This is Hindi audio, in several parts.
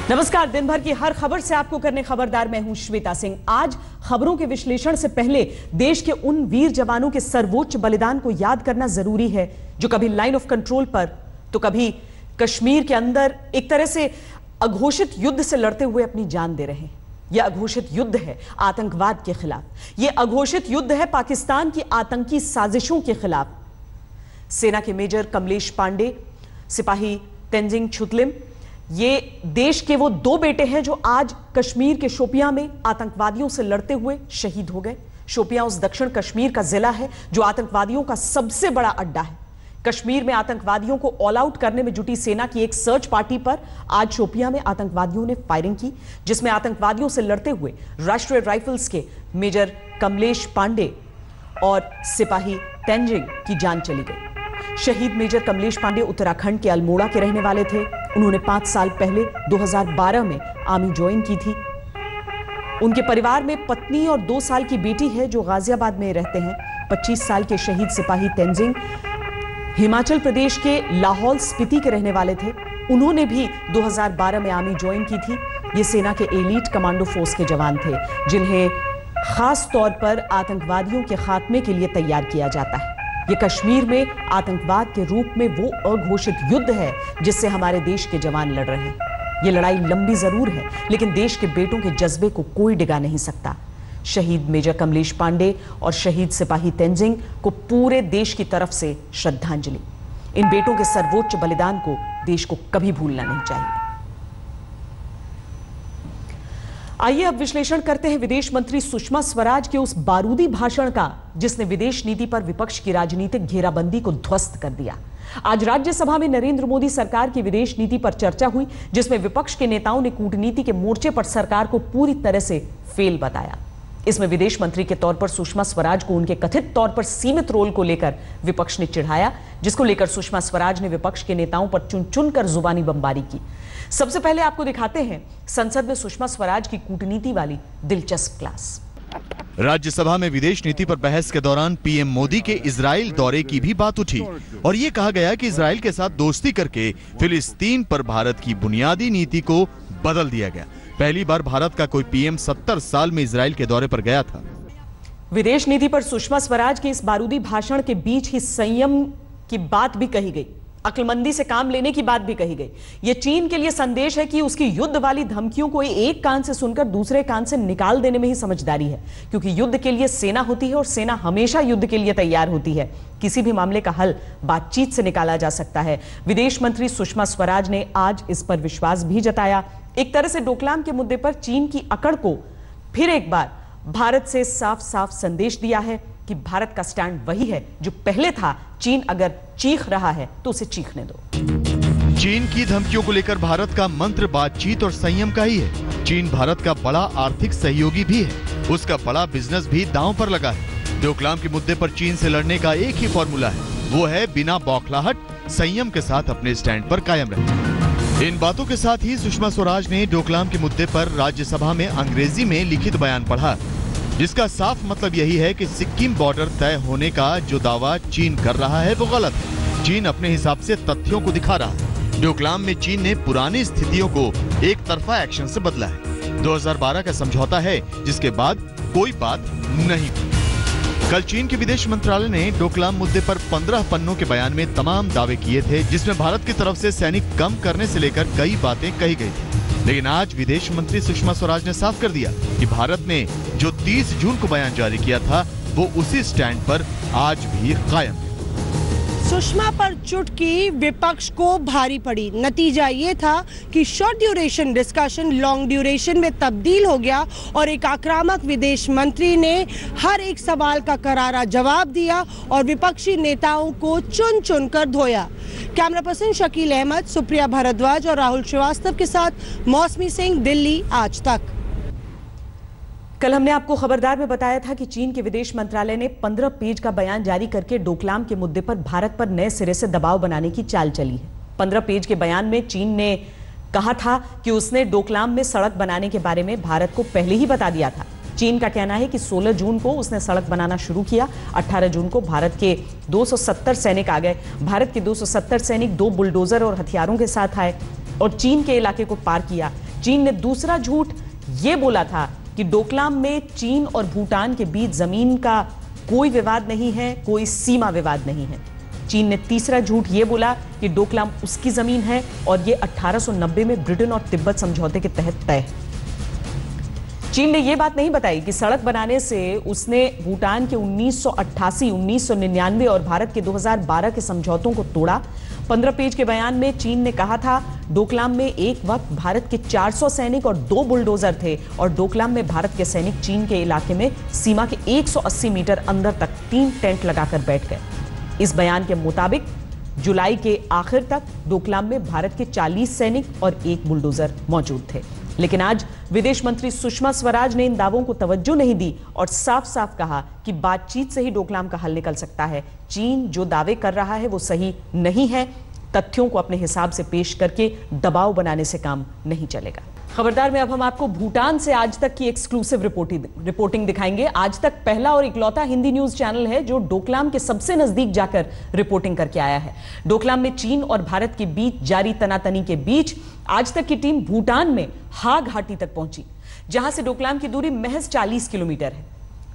नमस्कार। दिन भर की हर खबर से आपको करने खबरदार मैं हूं श्वेता सिंह। आज खबरों के विश्लेषण से पहले देश के उन वीर जवानों के सर्वोच्च बलिदान को याद करना जरूरी है जो कभी लाइन ऑफ कंट्रोल पर तो कभी कश्मीर के अंदर एक तरह से अघोषित युद्ध से लड़ते हुए अपनी जान दे रहे हैं। यह अघोषित युद्ध है आतंकवाद के खिलाफ। यह अघोषित युद्ध है पाकिस्तान की आतंकी साजिशों के खिलाफ। सेना के मेजर कमलेश पांडे, सिपाही तेंजिंग छुतलिम, ये देश के वो दो बेटे हैं जो आज कश्मीर के शोपियां में आतंकवादियों से लड़ते हुए शहीद हो गए। शोपियां उस दक्षिण कश्मीर का जिला है जो आतंकवादियों का सबसे बड़ा अड्डा है। कश्मीर में आतंकवादियों को ऑल आउट करने में जुटी सेना की एक सर्च पार्टी पर आज शोपियां में आतंकवादियों ने फायरिंग की, जिसमें आतंकवादियों से लड़ते हुए राष्ट्रीय राइफल्स के मेजर कमलेश पांडे और सिपाही तेंजिंग की जान चली गई। शहीद मेजर कमलेश पांडे उत्तराखंड के अल्मोड़ा के रहने वाले थे। उन्होंने 5 साल पहले 2012 में आर्मी ज्वाइन की थी। उनके परिवार में पत्नी और 2 साल की बेटी है जो गाजियाबाद में रहते हैं। 25 साल के शहीद सिपाही तेंजिंग हिमाचल प्रदेश के लाहौल स्पीति के रहने वाले थे। उन्होंने भी 2012 में आर्मी ज्वाइन की थी। ये सेना के एलीट कमांडो फोर्स के जवान थे जिन्हें खास तौर पर आतंकवादियों के खात्मे के लिए तैयार किया जाता है। ये कश्मीर में आतंकवाद के रूप में वो अघोषित युद्ध है जिससे हमारे देश के जवान लड़ रहे हैं। ये लड़ाई लंबी जरूर है लेकिन देश के बेटों के जज्बे को कोई डिगा नहीं सकता। शहीद मेजर कमलेश पांडे और शहीद सिपाही तेंजिंग को पूरे देश की तरफ से श्रद्धांजलि। इन बेटों के सर्वोच्च बलिदान को देश को कभी भूलना नहीं चाहिए। आइए अब विश्लेषण करते हैं विदेश मंत्री सुषमा स्वराज के उस बारूदी भाषण का जिसने विदेश नीति पर विपक्ष की राजनीतिक घेराबंदी को ध्वस्त कर दिया। आज राज्यसभा में नरेंद्र मोदी सरकार की विदेश नीति पर चर्चा हुई जिसमें विपक्ष के नेताओं ने कूटनीति के मोर्चे पर सरकार को पूरी तरह से फेल बताया। इसमें विदेश मंत्री के तौर पर सुषमा स्वराज को उनके कथित तौर पर सीमित रोल को लेकर विपक्ष ने चिढ़ाया, जिसको लेकर सुषमा स्वराज ने विपक्ष के नेताओं पर चुन चुनकर जुबानी बमबारी की। सबसे पहले आपको दिखाते हैं संसद में सुषमा स्वराज की कूटनीति वाली दिलचस्प क्लास। राज्यसभा में विदेश नीति पर बहस के दौरान पीएम मोदी के इजराइल दौरे की भी बात उठी और ये कहा गया कि इजराइल के साथ दोस्ती करके फिलिस्तीन पर भारत की बुनियादी नीति को बदल दिया गया। पहली बार भारत का कोई पीएम 70 साल में इजराइल के दौरे पर गया था। विदेश नीति पर सुषमा स्वराज के इस बारूदी भाषण के बीच ही संयम की बात भी कही गई, अक्लमंदी से काम लेने की बात भी कही गई। यह चीन के लिए संदेश है कि उसकी युद्ध वाली धमकियों को एक कान से सुनकर दूसरे कान से निकाल देने में ही समझदारी है, क्योंकि युद्ध के लिए सेना होती है और सेना हमेशा युद्ध के लिए तैयार होती है। किसी भी मामले का हल बातचीत से निकाला जा सकता है। विदेश मंत्री सुषमा स्वराज ने आज इस पर विश्वास भी जताया। एक तरह से डोकलाम के मुद्दे पर चीन की अकड़ को फिर एक बार भारत से साफ साफ संदेश दिया है कि भारत का स्टैंड वही है जो पहले था। चीन अगर चीख रहा है तो उसे चीखने दो। चीन की धमकियों को लेकर भारत का मंत्र बातचीत और संयम का ही है। चीन भारत का बड़ा आर्थिक सहयोगी भी है, उसका बड़ा बिजनेस भी दांव पर लगा है। डोकलाम के मुद्दे पर चीन से लड़ने का एक ही फॉर्मूला है, वो है बिना बौखलाहट संयम के साथ अपने स्टैंड पर कायम रहना। इन बातों के साथ ही सुषमा स्वराज ने डोकलाम के मुद्दे पर राज्यसभा में अंग्रेजी में लिखित बयान पढ़ा, जिसका साफ मतलब यही है कि सिक्किम बॉर्डर तय होने का जो दावा चीन कर रहा है वो गलत है। चीन अपने हिसाब से तथ्यों को दिखा रहा है। डोकलाम में चीन ने पुरानी स्थितियों को एक तरफा एक्शन से बदला है। 2012 का समझौता है जिसके बाद कोई बात नहीं। कल चीन के विदेश मंत्रालय ने डोकलाम मुद्दे पर 15 पन्नों के बयान में तमाम दावे किए थे, जिसमें भारत की तरफ से सैनिक कम करने से लेकर कई बातें कही गई थी। लेकिन आज विदेश मंत्री सुषमा स्वराज ने साफ कर दिया कि भारत ने जो 30 जून को बयान जारी किया था वो उसी स्टैंड पर आज भी कायम है। सुषमा पर चुटकी विपक्ष को भारी पड़ी। नतीजा ये था कि short duration discussion long duration में तब्दील हो गया और एक आक्रामक विदेश मंत्री ने हर एक सवाल का करारा जवाब दिया और विपक्षी नेताओं को चुन चुन कर धोया। कैमरा पर्सन शकील अहमद, सुप्रिया भारद्वाज और राहुल श्रीवास्तव के साथ मौसमी सिंह, दिल्ली आज तक। कल हमने आपको खबरदार में बताया था कि चीन के विदेश मंत्रालय ने 15 पेज का बयान जारी करके डोकलाम के मुद्दे पर भारत पर नए सिरे से दबाव बनाने की चाल चली है। 15 पेज के बयान में चीन ने कहा था कि उसने डोकलाम में सड़क बनाने के बारे में भारत को पहले ही बता दिया था। चीन का कहना है कि 16 जून को उसने सड़क बनाना शुरू किया। 18 जून को भारत के 270 सैनिक आ गए। भारत के 270 सैनिक 2 बुलडोजर और हथियारों के साथ आए और चीन के इलाके को पार किया। चीन ने दूसरा झूठ यह बोला था कि डोकलाम में चीन और भूटान के बीच जमीन का कोई विवाद नहीं है, कोई सीमा विवाद नहीं है। चीन ने तीसरा झूठ यह बोला कि डोकलाम उसकी जमीन है और यह 1890 में ब्रिटेन और तिब्बत समझौते के तहत तय है। चीन ने यह बात नहीं बताई कि सड़क बनाने से उसने भूटान के 1988, 1999 और भारत के 2012 के समझौतों को तोड़ा। 15 पेज के बयान में चीन ने कहा था डोकलाम में एक वक्त भारत के 400 सैनिक और 2 बुलडोजर थे और डोकलाम में भारत के सैनिक चीन के इलाके में सीमा के 180 मीटर अंदर तक 3 टेंट लगाकर बैठ गए। इस बयान के मुताबिक जुलाई के आखिर तक डोकलाम में भारत के 40 सैनिक और 1 बुलडोजर मौजूद थे। लेकिन आज विदेश मंत्री सुषमा स्वराज ने इन दावों को तवज्जो नहीं दी और साफ साफ कहा कि बातचीत से ही डोकलाम का हल निकल सकता है। चीन जो दावे कर रहा है वो सही नहीं है। तथ्यों को अपने हिसाब से पेश करके दबाव बनाने से काम नहीं चलेगा। खबरदार में अब हम आपको भूटान से आज तक की एक्सक्लूसिव रिपोर्टिंग दिखाएंगे। आज तक पहला और इकलौता हिंदी न्यूज चैनल है जो डोकलाम के सबसे नजदीक जाकर रिपोर्टिंग करके आया है। डोकलाम में चीन और भारत के बीच जारी तनातनी के बीच आज तक की टीम भूटान में हा घाटी तक पहुंची, जहां से डोकलाम की दूरी महज 40 किलोमीटर है।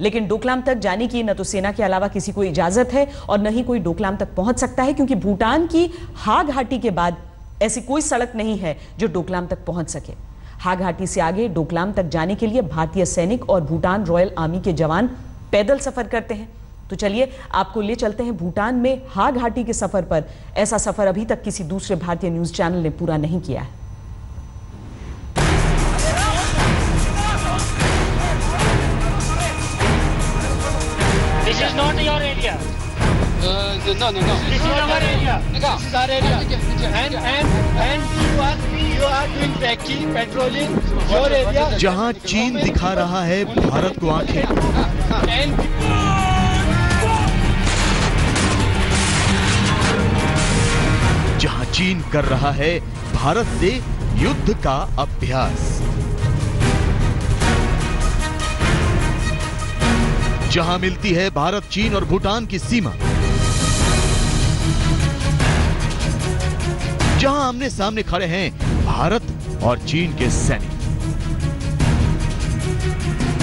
लेकिन डोकलाम तक जाने की न तो सेना के अलावा किसी को इजाजत है और न ही कोई डोकलाम तक पहुंच सकता है, क्योंकि भूटान की हा घाटी के बाद ऐसी कोई सड़क नहीं है जो डोकलाम तक पहुंच सके। हा घाटी से आगे डोकलाम तक जाने के लिए भारतीय सैनिक और भूटान रॉयल आर्मी के जवान पैदल सफर करते हैं। तो चलिए आपको ले चलते हैं भूटान में हा घाटी के सफर पर। ऐसा सफर अभी तक किसी दूसरे भारतीय न्यूज चैनल ने पूरा नहीं किया है। This is not your area. No. This is our area. This is our area. And you are doing trekking, patrolling your area. जहां चीन दिखा रहा है भारत को आंखें, And जहां चीन कर रहा है भारत से युद्ध का अभ्यास, जहां मिलती है भारत, चीन और भूटान की सीमा, जहां आमने सामने खड़े हैं भारत और चीन के सैनिक।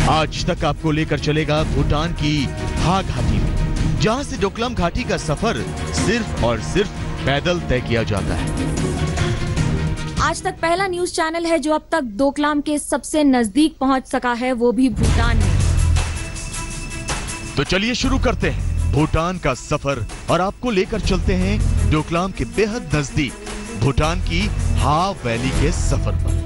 आज तक आपको लेकर चलेगा भूटान की हा घाटी में, जहां से डोकलाम घाटी का सफर सिर्फ और सिर्फ पैदल तय किया जाता है। आज तक पहला न्यूज चैनल है जो अब तक डोकलाम के सबसे नजदीक पहुंच सका है, वो भी भूटान में। तो चलिए शुरू करते हैं भूटान का सफर और आपको लेकर चलते हैं डोकलाम के बेहद नजदीक भूटान की हा वैली के सफर पर।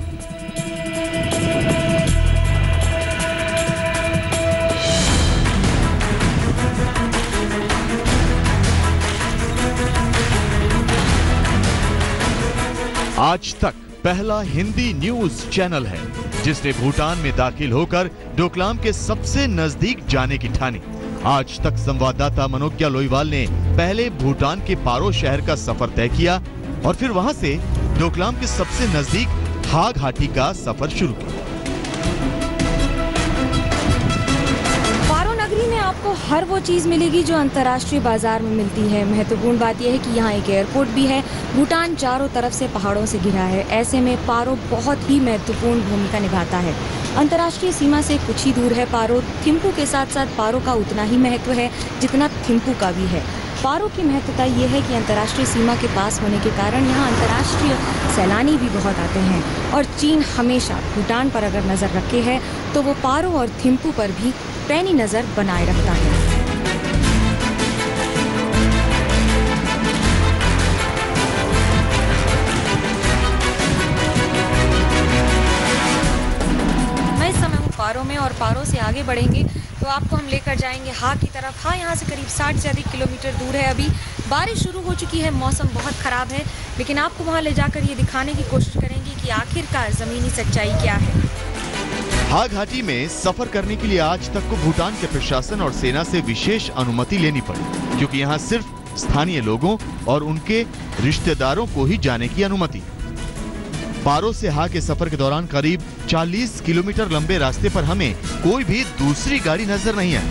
आज तक पहला हिंदी न्यूज चैनल है जिसने भूटान में दाखिल होकर डोकलाम के सबसे नजदीक जाने की ठानी। आज तक संवाददाता मनोज्ञा लोईवाल ने पहले भूटान के पारो शहर का सफर तय किया और फिर वहां से डोकलाम के सबसे नजदीक हा घाटी का सफर शुरू किया। पारो नगरी में आपको हर वो चीज मिलेगी जो अंतर्राष्ट्रीय बाजार में मिलती है। महत्वपूर्ण बात यह है कि यहाँ एक एयरपोर्ट भी है। भूटान चारों तरफ से पहाड़ों से घिरा है, ऐसे में पारो बहुत ही महत्वपूर्ण भूमिका निभाता है। अंतर्राष्ट्रीय सीमा से कुछ ही दूर है पारो। थिम्पू के साथ साथ पारो का उतना ही महत्व है जितना थिम्पू का भी है। पारो की महत्वता ये है कि अंतर्राष्ट्रीय सीमा के पास होने के कारण यहाँ अंतर्राष्ट्रीय सैलानी भी बहुत आते हैं और चीन हमेशा भूटान पर अगर नज़र रखे है तो वो पारो और थिम्पू पर भी पैनी नज़र बनाए रखता है। मैं इस समय हूँ पारो में और पारो से आगे बढ़ेंगे तो आपको हम लेकर जाएंगे हा की तरफ। हाँ, यहाँ से करीब 60 से अधिक किलोमीटर दूर है। अभी बारिश शुरू हो चुकी है, मौसम बहुत ख़राब है, लेकिन आपको वहाँ ले जाकर ये दिखाने की कोशिश करेंगे कि आखिरकार ज़मीनी सच्चाई क्या है। हा घाटी में सफर करने के लिए आज तक को भूटान के प्रशासन और सेना से विशेष अनुमति लेनी पड़ी, क्योंकि यहाँ सिर्फ स्थानीय लोगों और उनके रिश्तेदारों को ही जाने की अनुमति। पारो से हा के सफर के दौरान करीब 40 किलोमीटर लंबे रास्ते पर हमें कोई भी दूसरी गाड़ी नजर नहीं आई।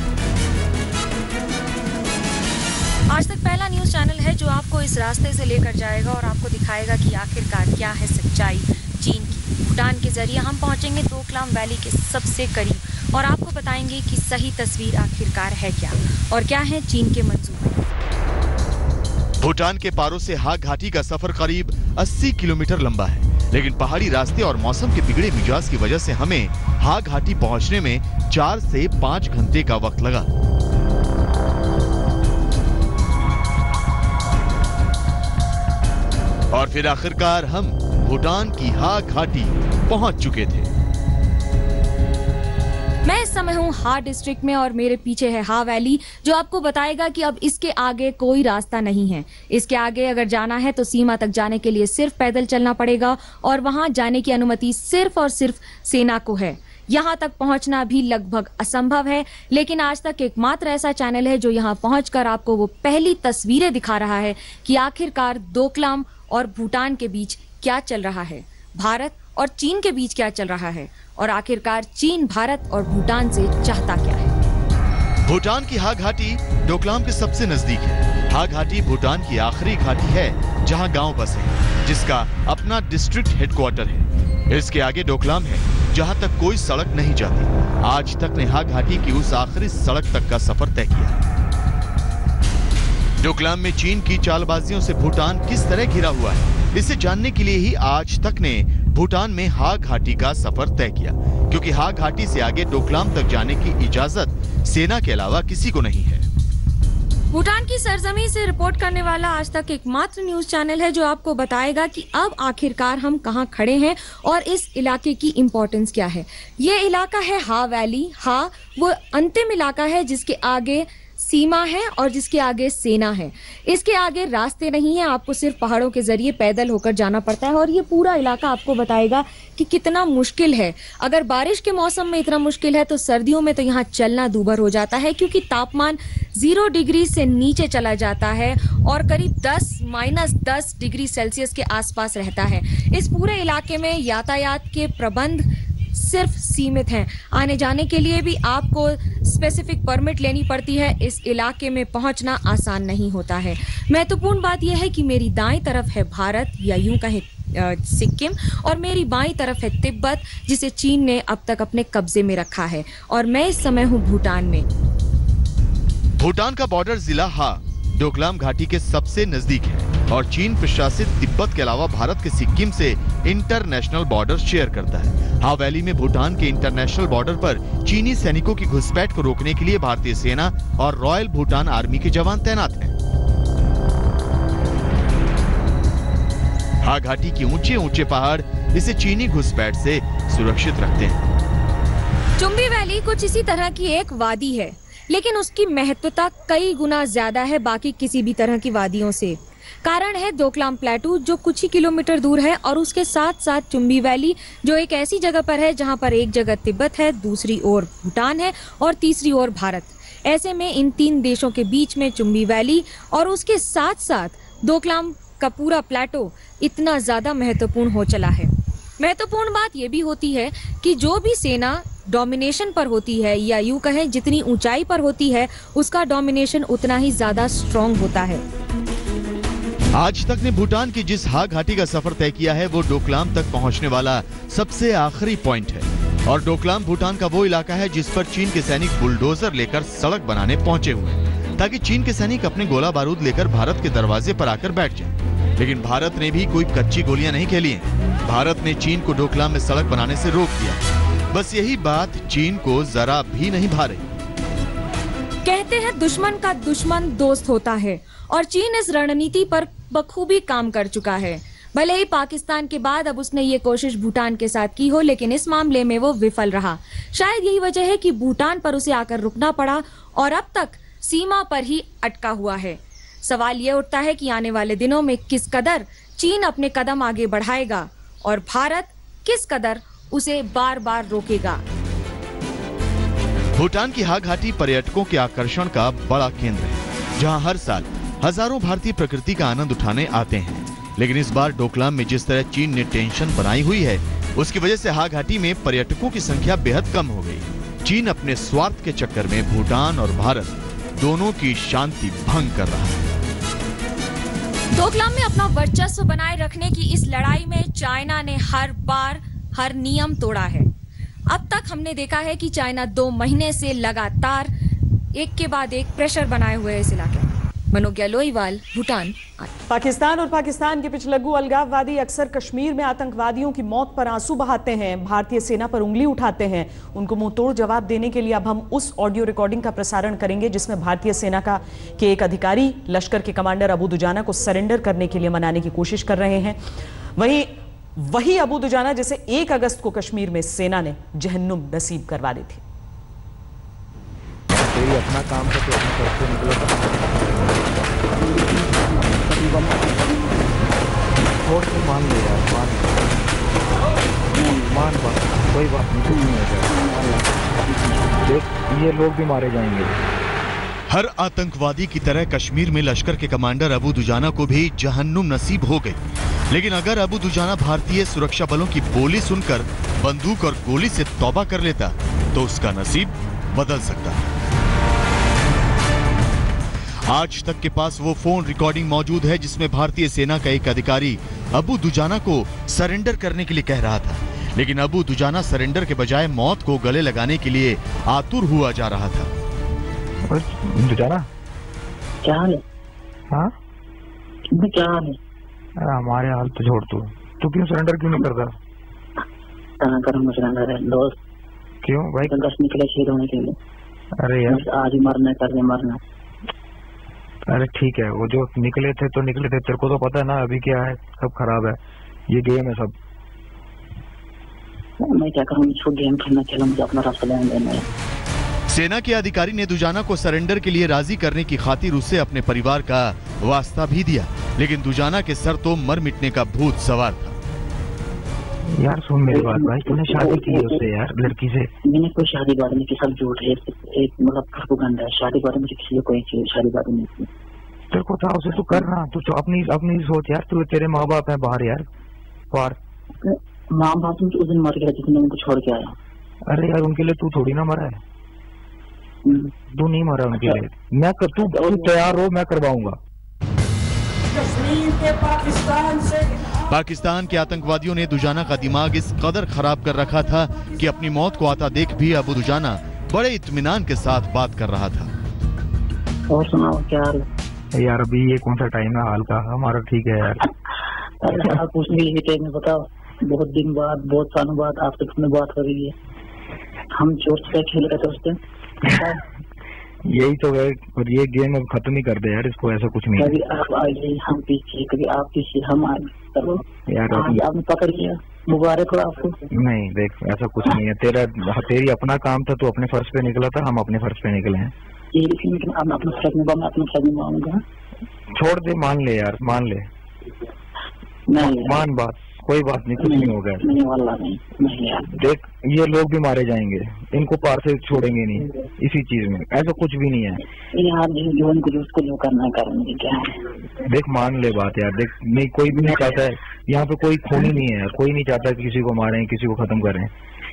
आज तक पहला न्यूज चैनल है जो आपको इस रास्ते से लेकर जाएगा और आपको दिखाएगा कि आखिरकार क्या है सच्चाई चीन की। भूटान के जरिए हम पहुंचेंगे डोकलाम वैली के सबसे करीब और आपको बताएंगे कि सही तस्वीर आखिरकार है क्या और क्या है चीन के मंसूबे। भूटान के पारो से हा घाटी का सफर करीब 80 किलोमीटर लंबा है, लेकिन पहाड़ी रास्ते और मौसम के बिगड़े मिजाज की वजह से हमें हा घाटी पहुंचने में 4 से 5 घंटे का वक्त लगा। और फिर आखिरकार हम भूटान की हा घाटी पहुंच चुके थे। मैं इस समय हूँ हा डिस्ट्रिक्ट में और मेरे पीछे है हा वैली, जो आपको बताएगा कि अब इसके आगे कोई रास्ता नहीं है। इसके आगे अगर जाना है तो सीमा तक जाने के लिए सिर्फ पैदल चलना पड़ेगा और वहां जाने की अनुमति सिर्फ और सिर्फ सेना को है। यहाँ तक पहुंचना भी लगभग असंभव है, लेकिन आज तक एकमात्र ऐसा चैनल है जो यहाँ पहुंचकर आपको वो पहली तस्वीरें दिखा रहा है कि आखिरकार डोकलाम और भूटान के बीच क्या चल रहा है, भारत और चीन के बीच क्या चल रहा है और आखिरकार चीन भारत और भूटान से चाहता क्या है। भूटान की हा घाटी डोकलाम के सबसे नजदीक है। हा घाटी भूटान की आखिरी घाटी है जहां गांव बसे, जिसका अपना डिस्ट्रिक्ट हेडक्वार्टर है। इसके आगे डोकलाम है जहां तक कोई सड़क नहीं जाती। आज तक ने हा घाटी की उस आखिरी सड़क तक का सफर तय किया। डोकलाम में चीन की चालबाजियों से भूटान किस तरह घिरा हुआ है, इसे जानने के लिए ही आज तक ने भूटान में हा घाटी का सफर तय किया, क्योंकि हा घाटी से आगे डोकलाम तक जाने की इजाजत सेना के अलावा किसी को नहीं है। भूटान की सरजमी से रिपोर्ट करने वाला आज तक एकमात्र न्यूज चैनल है जो आपको बताएगा कि अब आखिरकार हम कहां खड़े हैं और इस इलाके की इम्पोर्टेंस क्या है। ये इलाका है हा वैली। हा वो अंतिम इलाका है जिसके आगे सीमा है और जिसके आगे सेना है। इसके आगे रास्ते नहीं है, आपको सिर्फ पहाड़ों के जरिए पैदल होकर जाना पड़ता है और ये पूरा इलाका आपको बताएगा कि कितना मुश्किल है। अगर बारिश के मौसम में इतना मुश्किल है तो सर्दियों में तो यहाँ चलना दूभर हो जाता है, क्योंकि तापमान 0 डिग्री से नीचे चला जाता है और करीब -10 डिग्री सेल्सियस के आसपास रहता है। इस पूरे इलाके में यातायात के प्रबंध सिर्फ सीमित हैं। आने जाने के लिए भी आपको स्पेसिफिक परमिट लेनी पड़ती है। इस इलाके में पहुंचना आसान नहीं होता है। महत्वपूर्ण बात यह है कि मेरी दाईं तरफ है भारत या यूं कहें सिक्किम और मेरी बाईं तरफ है तिब्बत, जिसे चीन ने अब तक अपने कब्जे में रखा है और मैं इस समय हूं भूटान में। भूटान का बॉर्डर जिला हा डोकलाम घाटी के सबसे नजदीक है और चीन प्रशासित तिब्बत के अलावा भारत के सिक्किम से इंटरनेशनल बॉर्डर शेयर करता है। हा वैली में भूटान के इंटरनेशनल बॉर्डर पर चीनी सैनिकों की घुसपैठ को रोकने के लिए भारतीय सेना और रॉयल भूटान आर्मी के जवान तैनात हैं। हा घाटी के ऊंचे ऊंचे पहाड़ इसे चीनी घुसपैठ से सुरक्षित रखते हैं। चुम्बी वैली कुछ इसी तरह की एक वादी है, लेकिन उसकी महत्वता कई गुना ज्यादा है बाकी किसी भी तरह की वादियों से। कारण है डोकलाम प्लेटू जो कुछ ही किलोमीटर दूर है और उसके साथ साथ चुम्बी वैली जो एक ऐसी जगह पर है जहां पर एक जगह तिब्बत है, दूसरी ओर भूटान है और तीसरी ओर भारत। ऐसे में इन 3 देशों के बीच में चुम्बी वैली और उसके साथ साथ डोकलाम का पूरा प्लेटो इतना ज्यादा महत्वपूर्ण हो चला है। महत्वपूर्ण बात यह भी होती है कि जो भी सेना डोमिनेशन पर होती है या यूं कहें जितनी ऊंचाई पर होती है उसका डोमिनेशन उतना ही ज्यादा स्ट्रॉन्ग होता है। आज तक ने भूटान की जिस हा घाटी का सफर तय किया है वो डोकलाम तक पहुंचने वाला सबसे आखिरी पॉइंट है और डोकलाम भूटान का वो इलाका है जिस पर चीन के सैनिक बुलडोजर लेकर सड़क बनाने पहुंचे हुए हैं ताकि चीन के सैनिक अपने गोला बारूद लेकर भारत के दरवाजे पर आकर बैठ जाएं। लेकिन भारत ने भी कोई कच्ची गोलियां नहीं खेली हैं। भारत ने चीन को डोकलाम में सड़क बनाने से रोक दिया। बस यही बात चीन को जरा भी नहीं भा रही। कहते हैं दुश्मन का दुश्मन दोस्त होता है और चीन इस रणनीति पर बखूबी काम कर चुका है। भले ही पाकिस्तान के बाद अब उसने ये कोशिश भूटान के साथ की हो, लेकिन इस मामले में वो विफल रहा। शायद यही वजह है कि भूटान पर उसे आकर रुकना पड़ा और अब तक सीमा पर ही अटका हुआ है। सवाल ये उठता है कि आने वाले दिनों में किस कदर चीन अपने कदम आगे बढ़ाएगा और भारत किस कदर उसे बार बार रोकेगा। भूटान की हा घाटी पर्यटकों के आकर्षण का बड़ा केंद्र है, जहां हर साल हजारों भारतीय प्रकृति का आनंद उठाने आते हैं। लेकिन इस बार डोकलाम में जिस तरह चीन ने टेंशन बनाई हुई है उसकी वजह से हा घाटी में पर्यटकों की संख्या बेहद कम हो गई। चीन अपने स्वार्थ के चक्कर में भूटान और भारत दोनों की शांति भंग कर रहा है। डोकलाम में अपना वर्चस्व बनाए रखने की इस लड़ाई में चाइना ने हर बार हर नियम तोड़ा है। अब तक हमने देखा है कि चाइना 2 महीने से लगातार एक के बाद एक प्रेशर बनाए हुए है इस इलाके में। मनोज्ञा लोईवाल, भूटान। पाकिस्तान और पाकिस्तान के पिछलग्गू अलगाववादी अक्सर कश्मीर में आतंकवादियों की मौत पर आंसू बहाते हैं, भारतीय सेना पर उंगली उठाते हैं। उनको मुंहतोड़ जवाब देने के लिए अब हम उस ऑडियो रिकॉर्डिंग का प्रसारण करेंगे जिसमें भारतीय सेना के एक अधिकारी लश्कर के कमांडर अबू दुजाना को सरेंडर करने के लिए मनाने की कोशिश कर रहे हैं। वही अबू दुजाना जिसे 1 अगस्त को कश्मीर में सेना ने जहन्नुम नसीब करवा दी थी। तेरी अपना काम था तो अपने तरफ से निकलो छोड़ के मान ले यार, मान बात, कोई बात नहीं, कुछ नहीं हो जाएगा। देख ये लोग भी मारे जाएंगे। हर आतंकवादी की तरह कश्मीर में लश्कर के कमांडर अबू दुजाना को भी जहन्नुम नसीब हो गई। लेकिन अगर अबू दुजाना भारतीय सुरक्षा बलों की बोली सुनकर बंदूक और गोली से तौबा कर लेता तो उसका नसीब बदल सकता है। आज तक के पास वो फोन रिकॉर्डिंग मौजूद है जिसमें भारतीय सेना का एक अधिकारी अबू दुजाना को सरेंडर करने के लिए कह रहा था, लेकिन अबू दुजाना सरेंडर के बजाय मौत को गले लगाने के लिए आतुर हुआ जा रहा था। दुजाना क्या हाल है? हाँ क्या हाल है? हमारे हाल तो छोड़ तू क्यों सरेंडर क्यों नहीं करता? करूँगा सरेंडर है दोस्त। क्यों भाई? 10 निकले शहीद होने के लिए। अरे यार आज ही मरना, कल ही मरना। अरे ठीक है, वो जो निकले थे तो निकले थे, तेरे को तो पता है ना अभी क्या है, सब खराब है, ये गेम है सब। मैं क्या करूँ, इसको गेम खेलना चलो, मुझे अपना रास्ता लेना है। सेना के अधिकारी ने दुजाना को सरेंडर के लिए राजी करने की खातिर उससे अपने परिवार का वास्ता भी दिया, लेकिन दुजाना के सर तो मर मिटने का भूत सवार था। यार सुन मेरी बात भाई, तूने शादी की है उससे यार, लड़की से? मैंने कोई शादी बात नहीं की, सब झूठ है, एक मतलब प्रोपेगेंडा है। शादी बात मुझे किसी कोई शादी बात नहीं की। तेरे को था उसे तू करना, तू अपनी सोच यार, तू तेरे माँ बाप है बाहर यार, बाहर। माँ बाप उस दिन मर गया जिसने उनको छोड़ के आया। अरे यार उनके लिए तू थोड़ी ना मरा है, तू नहीं मरा उनके लिए। मैं तू तैयार हो, मैं करवाऊंगा। कश्मीर के पाकिस्तान के आतंकवादियों ने दुजाना का दिमाग इस कदर खराब कर रखा था कि अपनी मौत को आता देख भी अबू दुजाना बड़े इत्मीनान के साथ बात कर रहा था। और सुनाओ क्या हाल है? यार अभी ये कौन सा टाइम है हाल का, हमारा ठीक है यार। अरे आप कुछ नहीं, यही टाइम में बताओ, बहुत दिन बाद, बहुत सालों बाद आपसे कितने बात हो रही है। हम चोर से खेल रहे थे उस दिन। यही तो है, और ये गेम अब खत्म ही कर दे यार, इसको ऐसा कुछ नहीं। कभी आप आइए, हम पीछे, कभी आप पीछे, हम आए। चलो यार आपने पकड़ लिया, मुबारक हो आपको। नहीं देख ऐसा कुछ नहीं है, तेरी अपना काम था, तू अपने फर्ज पे निकला था, हम अपने फर्ज पे निकले हैं। लेकिन आप अपना फर्ज निभा, मैं अपना फर्ज निभाऊंगा। छोड़ दे, मान ले यार, मान ले, नहीं मान बात, कोई बात नहीं, कुछ नहीं होगा। नहीं वाला नहीं यार। देख ये लोग भी मारे जाएंगे, इनको पार से छोड़ेंगे नहीं इसी चीज में, ऐसा कुछ भी नहीं है यार। जो उनको जो करना है करेंगे, क्या है। देख मान ले बात यार, देख नहीं कोई भी नहीं चाहता है यहाँ पे, कोई खूनी नहीं है यार, कोई नहीं चाहता कि किसी को मारें, किसी को खत्म करें।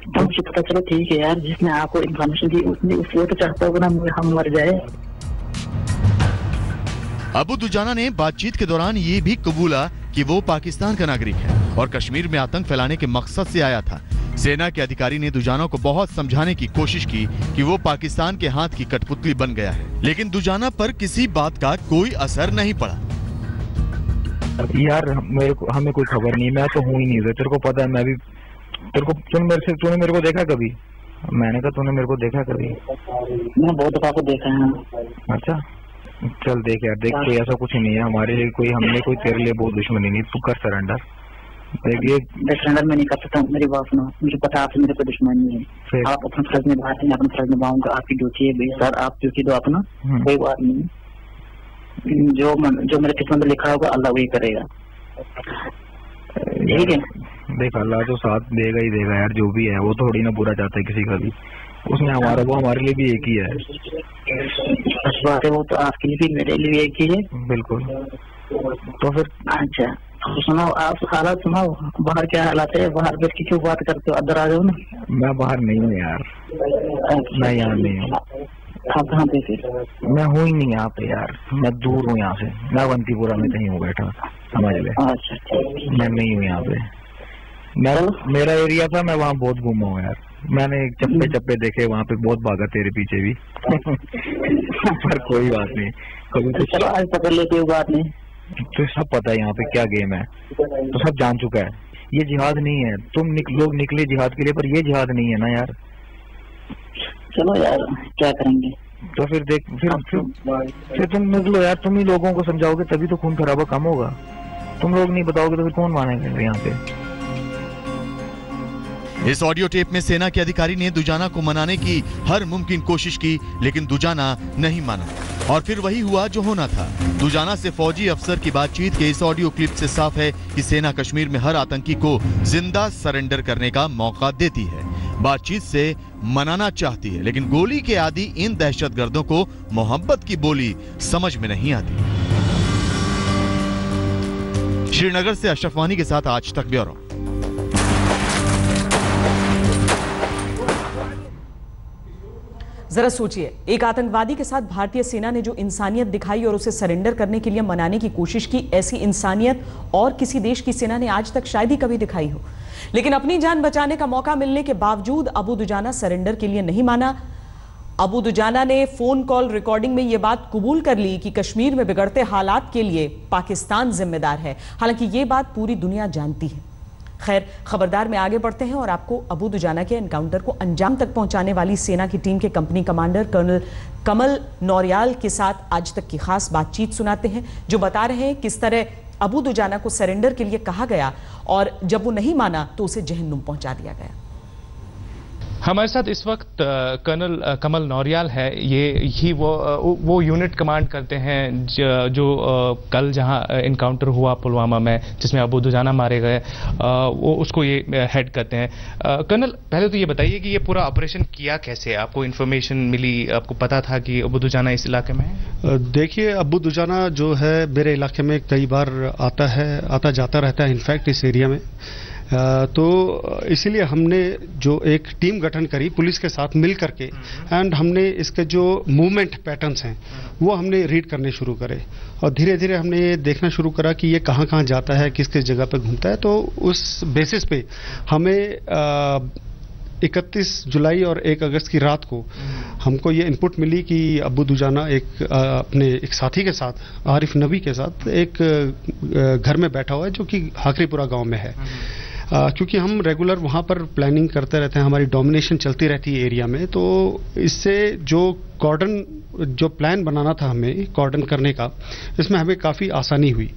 तो मुझे पता चलो ठीक है यार, जिसने आपको इन्फॉर्मेशन दी उसने उसको तो चाहता होगा ना हम मर जाए। अबू दुजाना ने बातचीत के दौरान ये भी कबूला कि वो पाकिस्तान का नागरिक है और कश्मीर में आतंक फैलाने के मकसद से आया था। सेना के अधिकारी ने दुजाना को बहुत समझाने की कोशिश की कि वो पाकिस्तान के हाथ की कठपुतली बन गया है, लेकिन दुजाना पर किसी बात का कोई असर नहीं पड़ा। यार हमें कोई खबर नहीं, मैं तो हूँ ही नहीं, तेरे को पता है, मैं भी तेरे को तूने मेरे को देखा कभी? मैंने कहा तूने मेरे को देखा कभी? मैं बहुत दफा को देखा है। अच्छा चल देख यार, देख कोई ऐसा कुछ नहीं है हमारे लिए, कोई हमने कोई तेरे लिए बहुत दुश्मनी नहीं, तू कर सरेंडर। देखिए सरेंडर मैं नहीं कर सकता, मेरी बात सुनो, मुझे पता आपसे मेरे कोई दुश्मनी नहीं है। आप अपना फर्ज निभाते हैं, अपना फर्ज निभाऊंगा, आपकी ड्यूटी है सर, आप ड्यूटी दो अपना, कोई बात नहीं। जो मेरे किस्मत में लिखा होगा अल्लाह वही करेगा, ठीक है। देख अल्लाह तो साथ देगा ही देगा यार, जो भी है वो थोड़ी ना बुरा चाहता है किसी का भी, उसने वो हमारे लिए भी एक ही है। बात है, वो तो आपके लिए भी मेरे लिए भी एक ही है। बिल्कुल। तो फिर अच्छा तो सुनाओ, आप हालात सुनाओ, बाहर क्या हालात है, बाहर बैठ के क्यों बात करते हो, अंदर आ जाओ ना। मैं बाहर नहीं हूँ यार, मैं यहाँ नहीं हूँ। आप कहाँ पे फिर? मैं हूँ ही नहीं यहाँ पे यार, मैं दूर हूँ यहाँ से, मैं अवंतीपुरा में कहीं हूँ बैठा, समझ ले। अच्छा मैं नहीं हूँ यहाँ पे, मेरा एरिया था, मैं वहाँ बहुत घूमा हूँ यार, मैंने चप्पे चप्पे देखे, वहाँ पे बहुत भागा तेरे पीछे भी पर कोई बात नहीं, कभी तो चलो आज पकड़ लेते हो, बात नहीं, तो सब पता है यहाँ पे क्या गेम है, तो सब जान चुका है। ये जिहाद नहीं है, तुम लोग निकले जिहाद के लिए, पर ये जिहाद नहीं है ना यार। चलो यार क्या करेंगे, तो फिर देख फिर तुम निकलो यार, तुम ही लोगों को समझाओगे तभी तो खून खराबा कम होगा, तुम लोग नहीं बताओगे तो फिर कौन मानेगा यहाँ पे। इस ऑडियो टेप में सेना के अधिकारी ने दुजाना को मनाने की हर मुमकिन कोशिश की, लेकिन दुजाना नहीं माना और फिर वही हुआ जो होना था। दुजाना से फौजी अफसर की बातचीत के इस ऑडियो क्लिप से साफ है कि सेना कश्मीर में हर आतंकी को जिंदा सरेंडर करने का मौका देती है, बातचीत से मनाना चाहती है, लेकिन गोली के आदि इन दहशतगर्दों को मोहब्बत की बोली समझ में नहीं आती। श्रीनगर से अशरफ वानी के साथ आज तक ब्यूरो। जरा सोचिए, एक आतंकवादी के साथ भारतीय सेना ने जो इंसानियत दिखाई और उसे सरेंडर करने के लिए मनाने की कोशिश की, ऐसी इंसानियत और किसी देश की सेना ने आज तक शायद ही कभी दिखाई हो। लेकिन अपनी जान बचाने का मौका मिलने के बावजूद अबू दुजाना सरेंडर के लिए नहीं माना। अबू दुजाना ने फोन कॉल रिकॉर्डिंग में यह बात कबूल कर ली कि कश्मीर में बिगड़ते हालात के लिए पाकिस्तान जिम्मेदार है। हालांकि ये बात पूरी दुनिया जानती है। खैर, खबरदार में आगे बढ़ते हैं और आपको अबू दुजाना के एनकाउंटर को अंजाम तक पहुंचाने वाली सेना की टीम के कंपनी कमांडर कर्नल कमल नौरियाल के साथ आज तक की खास बातचीत सुनाते हैं, जो बता रहे हैं किस तरह अबू दुजाना को सरेंडर के लिए कहा गया और जब वो नहीं माना तो उसे जहन्नुम पहुंचा दिया गया। हमारे साथ इस वक्त कर्नल कमल नौरियाल है। ये ही वो यूनिट कमांड करते हैं जो कल जहां इनकाउंटर हुआ पुलवामा में, जिसमें अबू दुजाना मारे गए, वो उसको ये हेड करते हैं। कर्नल, पहले तो ये बताइए कि ये पूरा ऑपरेशन किया कैसे? आपको इन्फॉर्मेशन मिली, आपको पता था कि अबू दुजाना इस इलाके में है? देखिए, अबू दुजाना जो है मेरे इलाके में कई बार आता जाता रहता है, इनफैक्ट इस एरिया में। तो इसीलिए हमने जो एक टीम गठन करी पुलिस के साथ मिल करके, एंड हमने इसके जो मूवमेंट पैटर्न्स हैं वो हमने रीड करने शुरू करे और धीरे धीरे हमने ये देखना शुरू करा कि ये कहाँ कहाँ जाता है, किस किस जगह पे घूमता है। तो उस बेसिस पे हमें 31 जुलाई और 1 अगस्त की रात को हमको ये इनपुट मिली कि अबू दुजाना अपने एक साथी के साथ, आरिफ नबी के साथ, एक घर में बैठा हुआ है जो कि हाकरीपुरा गांव में है। क्योंकि हम रेगुलर वहाँ पर प्लानिंग करते रहते हैं, हमारी डोमिनेशन चलती रहती है एरिया में, तो इससे जो प्लान बनाना था हमें कॉर्डन करने का, इसमें हमें काफ़ी आसानी हुई।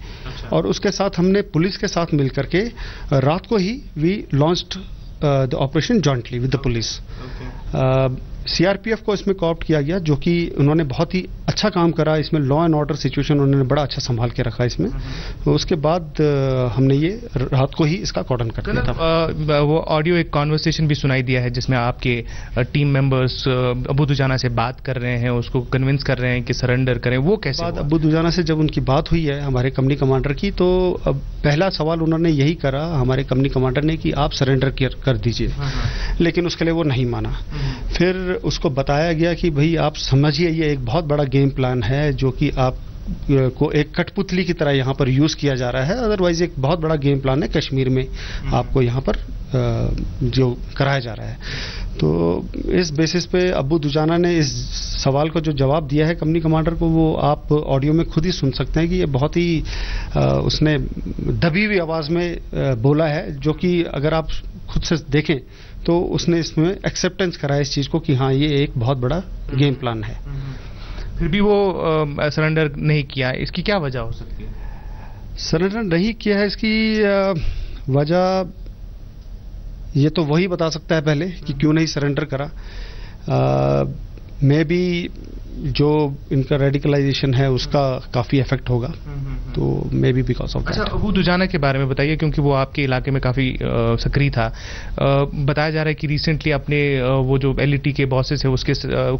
और उसके साथ हमने पुलिस के साथ मिल करके रात को ही we launched the operation jointly with the police. CRPF को इसमें कोऑप्ट किया गया, जो कि उन्होंने बहुत ही अच्छा काम करा। इसमें लॉ एंड ऑर्डर सिचुएशन उन्होंने बड़ा अच्छा संभाल के रखा इसमें। तो उसके बाद हमने ये रात को ही इसका कॉर्डन कर दिया था। वो ऑडियो एक कॉन्वर्सेशन भी सुनाई दिया है जिसमें आपके टीम मेंबर्स अबू दुजाना से बात कर रहे हैं, उसको कन्विंस कर रहे हैं कि सरेंडर करें। वो कैसे? अबू दुजाना से जब उनकी बात हुई है हमारे कंपनी कमांडर की, तो पहला सवाल उन्होंने यही करा हमारे कंपनी कमांडर ने कि आप सरेंडर कर दीजिए, लेकिन उसके लिए वो नहीं माना। फिर उसको बताया गया कि भाई आप समझिए ये एक बहुत बड़ा गेम प्लान है जो कि आप को एक कठपुतली की तरह यहाँ पर यूज किया जा रहा है, अदरवाइज एक बहुत बड़ा गेम प्लान है कश्मीर में आपको यहाँ पर जो कराया जा रहा है। तो इस बेसिस पे अबू दुजाना ने इस सवाल को जो जवाब दिया है कंपनी कमांडर को, वो आप ऑडियो में खुद ही सुन सकते हैं कि ये बहुत ही उसने दबी हुई आवाज में बोला है, जो कि अगर आप खुद से देखें तो उसने इसमें एक्सेप्टेंस कराया इस चीज को कि हाँ ये एक बहुत बड़ा गेम प्लान है। फिर भी वो सरेंडर नहीं किया, इसकी क्या वजह हो सकती है? सरेंडर नहीं किया है, इसकी वजह ये तो वही बता सकता है पहले कि क्यों नहीं सरेंडर करा। मे बी जो इनका रेडिकलाइजेशन है उसका काफी इफेक्ट होगा, तो may be because of that. अच्छा, अबू दुजाना के बारे में बताइए, क्योंकि वो आपके इलाके में काफी सक्रिय था। बताया जा रहा है कि रिसेंटली अपने वो जो एलईटी के बॉसेस है उसके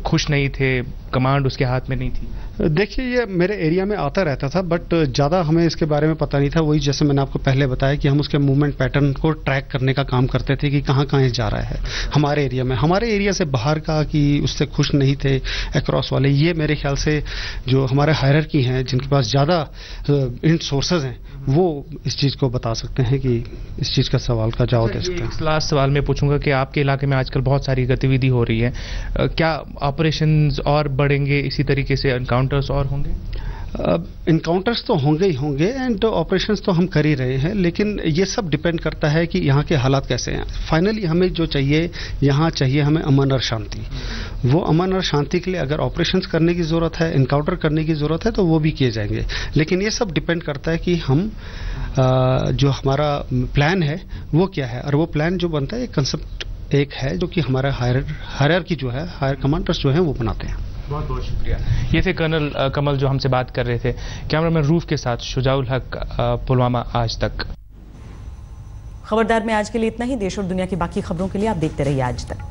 खुश नहीं थे, कमांड उसके हाथ में नहीं थी। देखिए, ये मेरे एरिया में आता रहता था, बट ज़्यादा हमें इसके बारे में पता नहीं था। वही जैसे मैंने आपको पहले बताया कि हम उसके मूवमेंट पैटर्न को ट्रैक करने का काम करते थे कि कहाँ कहाँ जा रहा है हमारे एरिया में। हमारे एरिया से बाहर का कि उससे खुश नहीं थे, अक्रॉस वाले ये मेरे ख्याल से जो हमारे हायरार्की हैं, जिनके पास ज़्यादा इन सोर्सेज हैं, वो इस चीज़ को बता सकते हैं कि इस चीज़ का सवाल का जवाब दे सकते हैं। इस लास्ट सवाल में पूछूंगा कि आपके इलाके में आजकल बहुत सारी गतिविधि हो रही है, क्या ऑपरेशंस और बढ़ेंगे, इसी तरीके से एनकाउंटर्स और होंगे? इनकाउंटर्स तो होंगे ही होंगे एंड ऑपरेशंस तो हम कर ही रहे हैं, लेकिन ये सब डिपेंड करता है कि यहाँ के हालात कैसे हैं। फाइनली हमें जो चाहिए, यहाँ चाहिए हमें अमन और शांति। वो अमन और शांति के लिए अगर ऑपरेशंस करने की ज़रूरत है, इनकाउंटर करने की ज़रूरत है, तो वो भी किए जाएंगे। लेकिन ये सब डिपेंड करता है कि हम जो हमारा प्लान है वो क्या है, और वो प्लान जो बनता है, एक कंसेप्ट एक है जो कि हमारा हायरार्की जो है, हायर कमांडर्स जो हैं वो बनाते हैं। बहुत बहुत शुक्रिया। ये थे कर्नल कमल जो हमसे बात कर रहे थे। कैमरामैन रूफ के साथ शुजाउल हक, पुलवामा आज तक। खबरदार में आज के लिए इतना ही। देश और दुनिया की बाकी खबरों के लिए आप देखते रहिए आज तक।